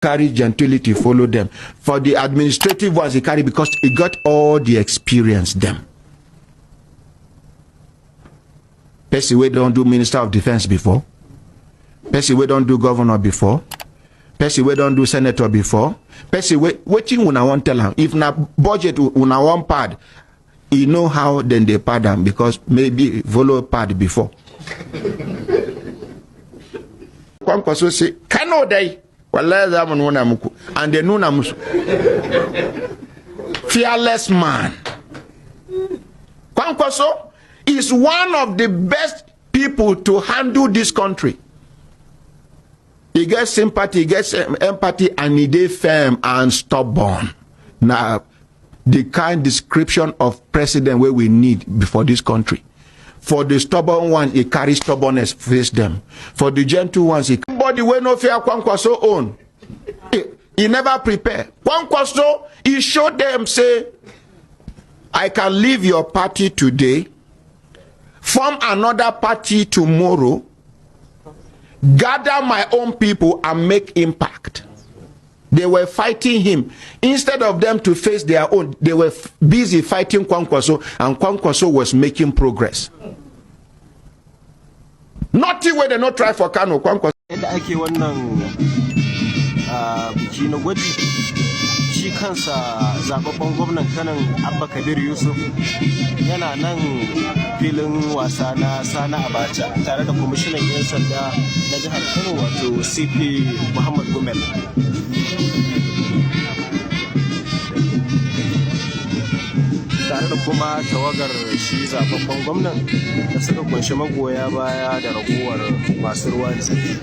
carry gentility, follow them. For the administrative ones, he carry because he got all the experience them. Person we don't do Minister of Defense before. Person we don't do governor before. Person we don't do senator before. Person we waiting when I want tell him. If na budget when I want pad, he know how then they pad them because maybe follow pad before. Kwankwaso say, "Kano day." And they know fearless man. Kwankwaso is one of the best people to handle this country. He gets sympathy, he gets empathy, and he is firm and stubborn. Now, the kind description of president where we need before this country. For the stubborn one, he carries stubbornness, face them. For the gentle ones, he body wey no fear Kwankwaso own. He never prepare. Kwankwaso, he showed them, say, I can leave your party today, form another party tomorrow, gather my own people and make impact. They were fighting him. Instead of them to face their own, they were busy fighting Kwankwaso, and Kwankwaso was making progress. Nothing where they not try for Kano, Kwankwaso. Yadda ake wannan biki na gwaji, shi kansa zababben gwamnan Kano Abba Kabir Yusuf yana nan filin wasa na Sani Abacha tare da kwamishinan 'yan sanda na jihar Kano wato CP Muhammad Gumel. Tare da kuma tawagar shi zababben gwamnan da suka kunshi magoya baya da ragowar masu ruwa da tsaki.